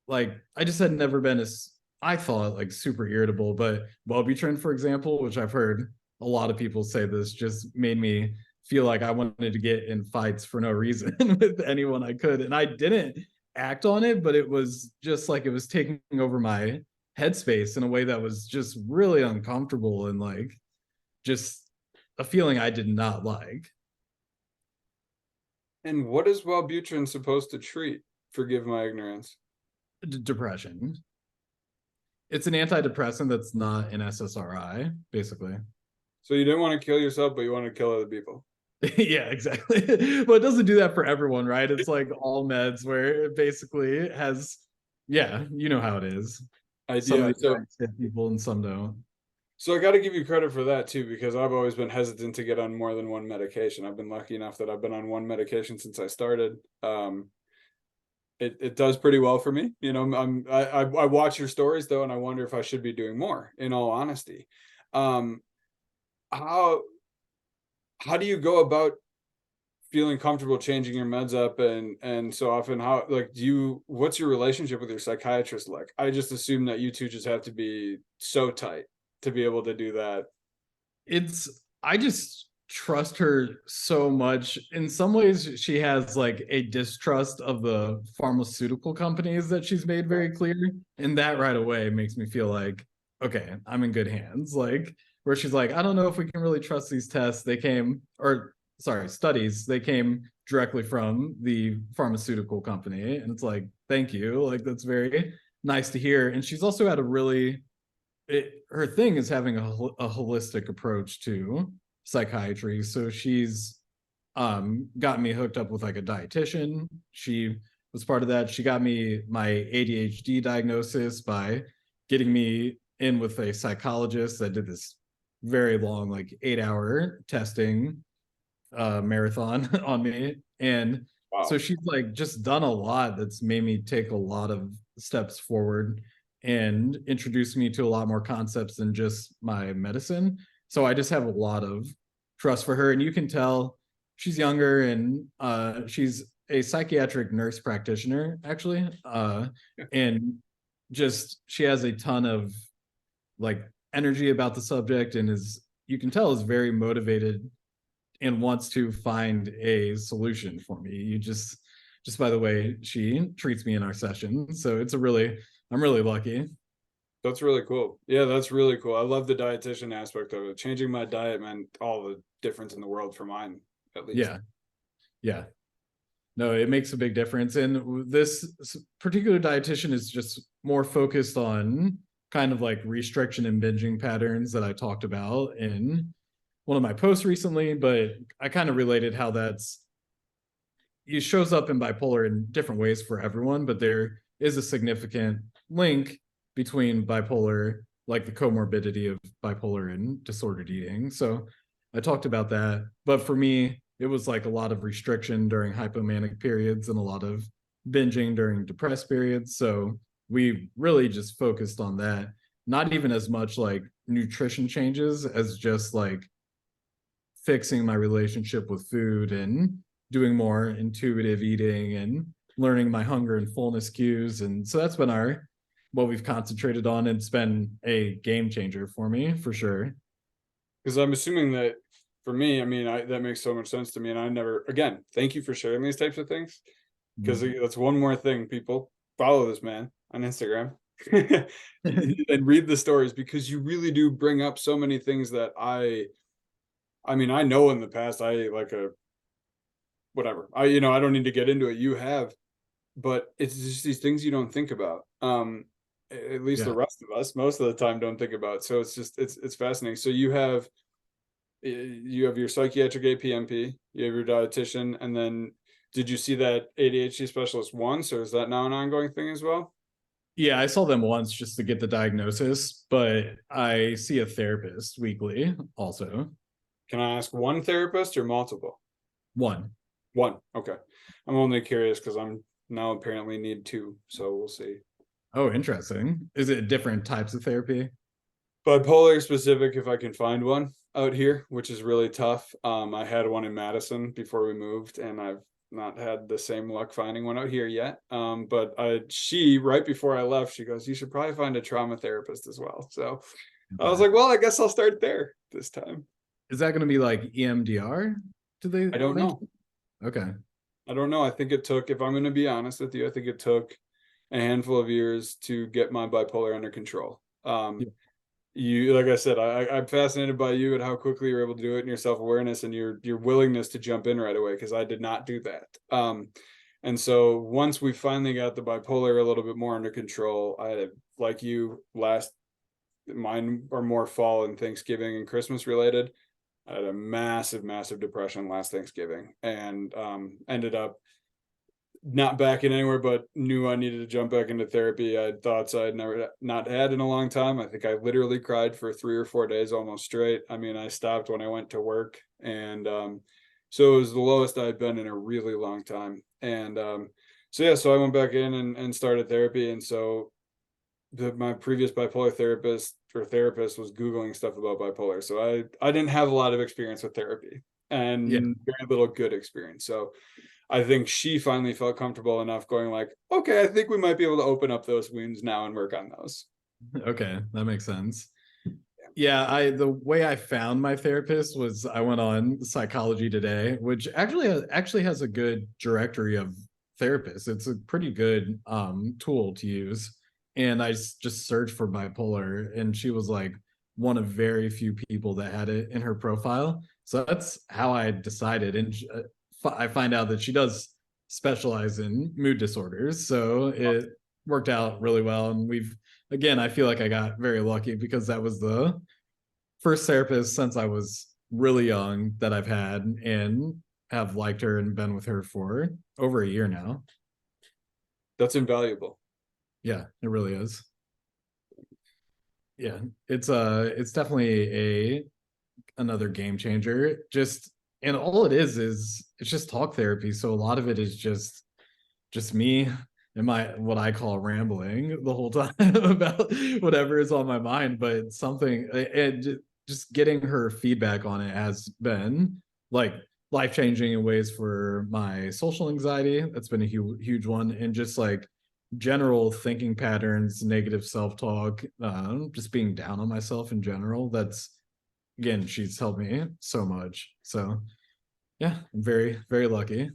like I just had never been as I thought like super irritable. But Wellbutrin, for example, which I've heard a lot of people say this, just made me feel like I wanted to get in fights for no reason with anyone I could. And I didn't act on it, but it was just like it was taking over my headspace in a way that was just really uncomfortable and like just a feeling I did not like. And what is Wellbutrin supposed to treat? Forgive my ignorance. Depression. It's an antidepressant that's not an SSRI, basically. So you didn't want to kill yourself, but you want to kill other people. Yeah, exactly. But it doesn't do that for everyone, right? It's like all meds where it basically has, yeah, you know how it is. Some of Idea. these drugs hit people and some don't. So I got to give you credit for that too, because I've always been hesitant to get on more than one medication. I've been lucky enough that I've been on one medication since I started. It does pretty well for me. You know, I watch your stories though, and I wonder if I should be doing more. In all honesty, um, how how do you go about feeling comfortable changing your meds up and so often? How, like, do you, what's your relationship with your psychiatrist like? I just assume that you two just have to be so tight to be able to do that. It's I just trust her so much. In some ways, she has like a distrust of the pharmaceutical companies that she's made very clear. And that right away makes me feel like, okay, I'm in good hands. Like where she's like, I don't know if we can really trust these tests. They came, or sorry, studies, they came directly from the pharmaceutical company. And it's like, thank you. Like that's very nice to hear. And she's also had a really her thing is having a holistic approach to psychiatry. So she's got me hooked up with like a dietitian. She was part of that. She got me my ADHD diagnosis by getting me in with a psychologist that did this very long, like 8 hour testing marathon on me. And so Wow. she's like just done a lot that's made me take a lot of steps forward and introduced me to a lot more concepts than just my medicine. So I just have a lot of trust for her. And you can tell she's younger and she's a psychiatric nurse practitioner, actually. And just she has a ton of like energy about the subject and is you can tell is very motivated and wants to find a solution for me. You just by the way she treats me in our session. So it's a really I'm really lucky. That's really cool. Yeah, that's really cool. I love the dietitian aspect of it. Changing my diet meant all the difference in the world for mine, at least. Yeah. Yeah. No, it makes a big difference. And this particular dietitian is just more focused on kind of like restriction and binging patterns that I talked about in one of my posts recently, but I kind of related how that's it shows up in bipolar in different ways for everyone, but there is a significant link between bipolar, like the comorbidity of bipolar and disordered eating. So I talked about that. But for me, it was like a lot of restriction during hypomanic periods and a lot of binging during depressed periods. So we really just focused on that. Not even as much like nutrition changes as just like fixing my relationship with food and doing more intuitive eating and learning my hunger and fullness cues. And so that's been our what we've concentrated on. It's been a game changer for me for sure. Because I'm assuming that for me, I mean, that makes so much sense to me. And I never, again, thank you for sharing these types of things. Because that's one more thing, people follow this man on Instagram and read the stories, because you really do bring up so many things that I mean, I know in the past I like a whatever. I don't need to get into it. You have, but it's just these things you don't think about. At least the Yeah. rest of us most of the time don't think about. So it's just it's fascinating. So you have your psychiatric APMP, you have your dietitian, and then did you see that ADHD specialist once, or is that now an ongoing thing as well? Yeah, I saw them once just to get the diagnosis, but I see a therapist weekly also. Can I ask one therapist or multiple? One. One. Okay. I'm only curious because I'm now apparently need two, so we'll see. Oh, interesting. Is it different types of therapy? Bipolar specific, if I can find one out here, which is really tough. I had one in Madison before we moved, and I've not had the same luck finding one out here yet. But she right before I left, she goes, "You should probably find a trauma therapist as well." So I was Okay. like, "Well, I guess I'll start there this time." Is that going to be like EMDR? Do they I don't know. mention? Okay. I don't know. I think it took, if I'm going to be honest with you, I think it took a handful of years to get my bipolar under control. Yeah. You, like I said, I'm fascinated by you and how quickly you're able to do it, and your self-awareness and your willingness to jump in right away, because I did not do that. And so once we finally got the bipolar a little bit more under control, I had, like you, last, mine are more fall and Thanksgiving and Christmas related. I had a massive depression last Thanksgiving, and ended up not backing anywhere, but knew I needed to jump back into therapy. I had thoughts I'd never not had in a long time. I think I literally cried for 3 or 4 days almost straight. I mean, I stopped when I went to work, and so it was the lowest I'd been in a really long time. And so yeah, so I went back in and started therapy. And so my previous bipolar therapist was Googling stuff about bipolar. So I didn't have a lot of experience with therapy Yeah. and very little good experience. So I think she finally felt comfortable enough going like, okay, I think we might be able to open up those wounds now and work on those. Okay. That makes sense. Yeah, the way I found my therapist was I went on Psychology Today, which actually has a good directory of therapists. It's a pretty good tool to use. And I just searched for bipolar, and she was like one of very few people that had it in her profile. So that's how I decided. And I find out that she does specialize in mood disorders, so it worked out really well. And again, I feel like I got very lucky because that was the first therapist since I was really young that I've had, and have liked her and been with her for over a year now. That's invaluable. Yeah, it really is. Yeah, it's definitely a another game changer. Just and all it is it's just talk therapy. So a lot of it is just me and my what I call rambling the whole time about whatever is on my mind. But something and just getting her feedback on it has been like life changing in ways for my social anxiety. That's been a huge one, and just like general thinking patterns, negative self talk, just being down on myself in general. That's again, she's helped me so much. So yeah, I'm very lucky.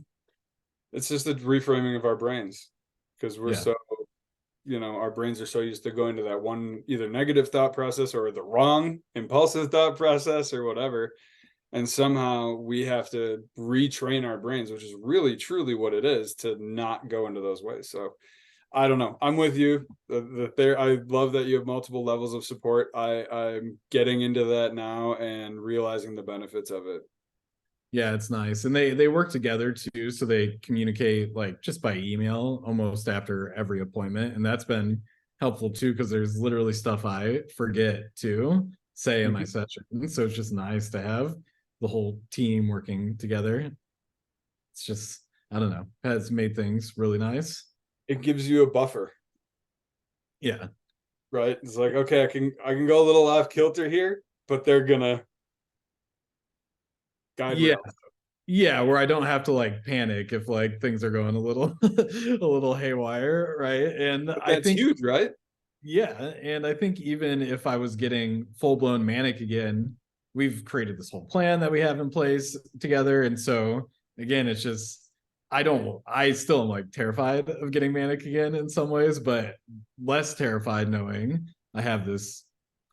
It's just a reframing of our brains, because we're Yeah. so, our brains are so used to going to that one either negative thought process or the wrong impulsive thought process or whatever. And somehow we have to retrain our brains, which is really truly what it is, to not go into those ways. So I don't know. I'm with you. I love that you have multiple levels of support. I'm getting into that now and realizing the benefits of it. Yeah, it's nice. And they work together too, so they communicate like just by email almost after every appointment. And that's been helpful too, because there's literally stuff I forget to say in my Mhm. session. So it's just nice to have the whole team working together. It's just, I don't know, has made things really nice. It gives you a buffer, Yeah. right? It's like, okay, I can go a little off kilter here, but they're gonna guide Yeah. rail. Yeah, where I don't have to like panic if like things are going a little a little haywire, right? And But I that's think huge, right? yeah, and I think even if I was getting full-blown manic again, we've created this whole plan that we have in place together. And so again, it's just I still am like terrified of getting manic again in some ways, but less terrified knowing I have this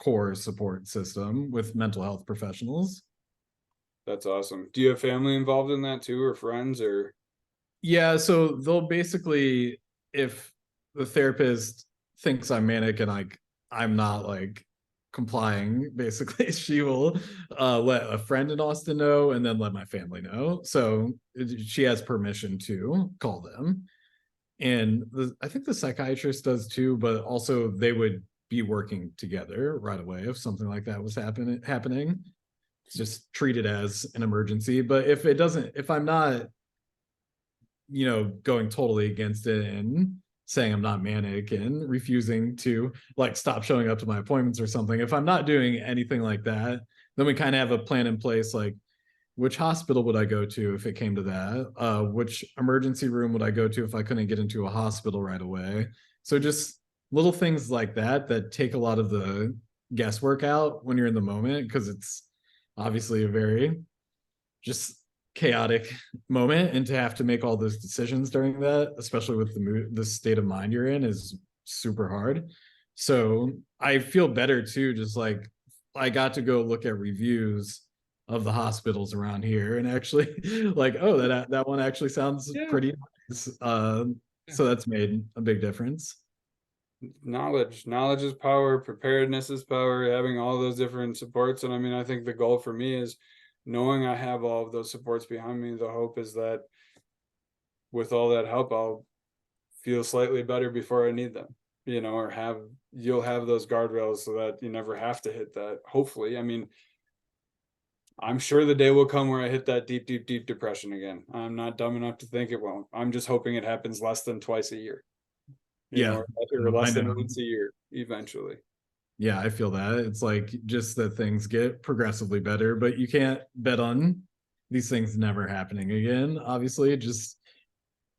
core support system with mental health professionals. That's awesome. Do you have family involved in that too, or friends, or? Yeah, so they'll basically, if the therapist thinks I'm manic and like I'm not like complying, basically she will let a friend in Austin know and then let my family know. So she has permission to call them. and I think the psychiatrist does too, but also they would be working together right away if something like that was happening. It's just treat it as an emergency. But if it doesn't, if I'm not, going totally against it and saying I'm not manic and refusing to like stop showing up to my appointments or something, if I'm not doing anything like that, then we kind of have a plan in place, like which hospital would I go to if it came to that? Which emergency room would I go to if I couldn't get into a hospital right away? So just little things like that that take a lot of the guesswork out when you're in the moment, because it's obviously a very just chaotic moment, and to have to make all those decisions during that, especially with the state of mind you're in, is super hard. So I feel better too, just like I got to go look at reviews of the hospitals around here and actually like, oh, that one actually sounds Yeah. pretty nice. So that's made a big difference. Knowledge is power, preparedness is power, having all those different supports. And I mean, I think the goal for me is knowing I have all of those supports behind me. The hope is that with all that help, I'll feel slightly better before I need them, or you'll have those guardrails so that you never have to hit that. Hopefully, I mean, I'm sure the day will come where I hit that deep, deep, deep depression again. I'm not dumb enough to think it won't. I'm just hoping it happens less than twice a year, Yeah, or I less than know. once a year eventually. Yeah, I feel that. It's like just that things get progressively better, but you can't bet on these things never happening again. Obviously, just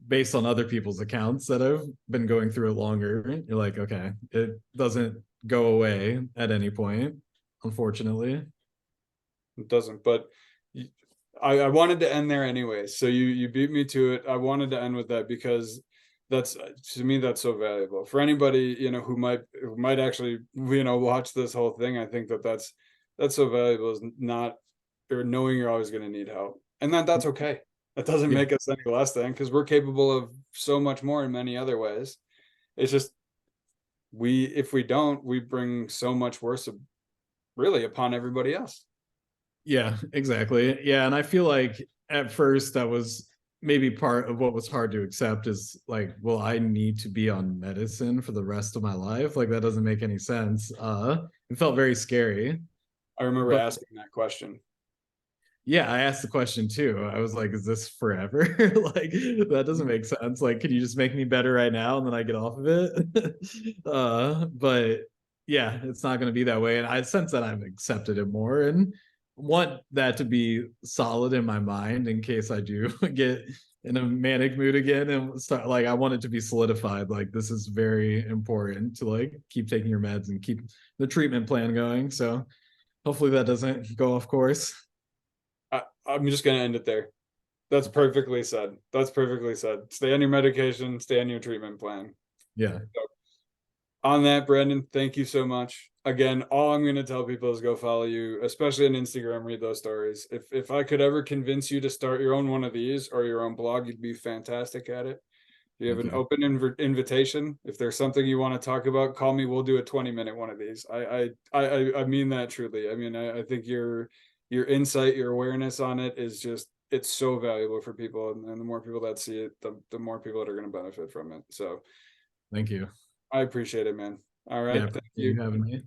based on other people's accounts that have been going through it longer, you're like, okay, it doesn't go away at any point, unfortunately. It doesn't, but I wanted to end there anyway. So you beat me to it. I wanted to end with that because that's, to me, that's so valuable for anybody, who might actually, watch this whole thing. I think that's so valuable, is not, or knowing you're always going to need help, and that's okay. That doesn't Yeah. make us any less than, because we're capable of so much more in many other ways. It's just, if we don't, we bring so much worse, really, upon everybody else. Yeah, exactly. Yeah, and I feel like at first that was maybe part of what was hard to accept, is like, well, I need to be on medicine for the rest of my life. Like that doesn't make any sense. It felt very scary. I remember But asking that question. yeah, I asked the question too. I was like, is this forever? Like that doesn't make sense. Like, can you just make me better right now and then I get off of it? But yeah, it's not gonna be that way. And I sense that I've accepted it more and want that to be solid in my mind in case I do get in a manic mood again and start, like, I want it to be solidified. Like this is very important to like keep taking your meds and keep the treatment plan going. So hopefully that doesn't go off course. I'm just going to end it there. That's perfectly said. That's perfectly said. Stay on your medication, stay on your treatment plan. Yeah. So, on that, Brandon, thank you so much. Again, all I'm going to tell people is go follow you, especially on Instagram, read those stories. If I could ever convince you to start your own one of these or your own blog, you'd be fantastic at it. You have Thank an you. open invitation. If there's something you want to talk about, call me. We'll do a 20-minute one of these. I mean that truly. I mean, I think your insight, your awareness on it is just, it's so valuable for people, and the more people that see it, the more people that are going to benefit from it. So Thank you. I appreciate it, man. All Yeah, right, I thank appreciate you. you having me.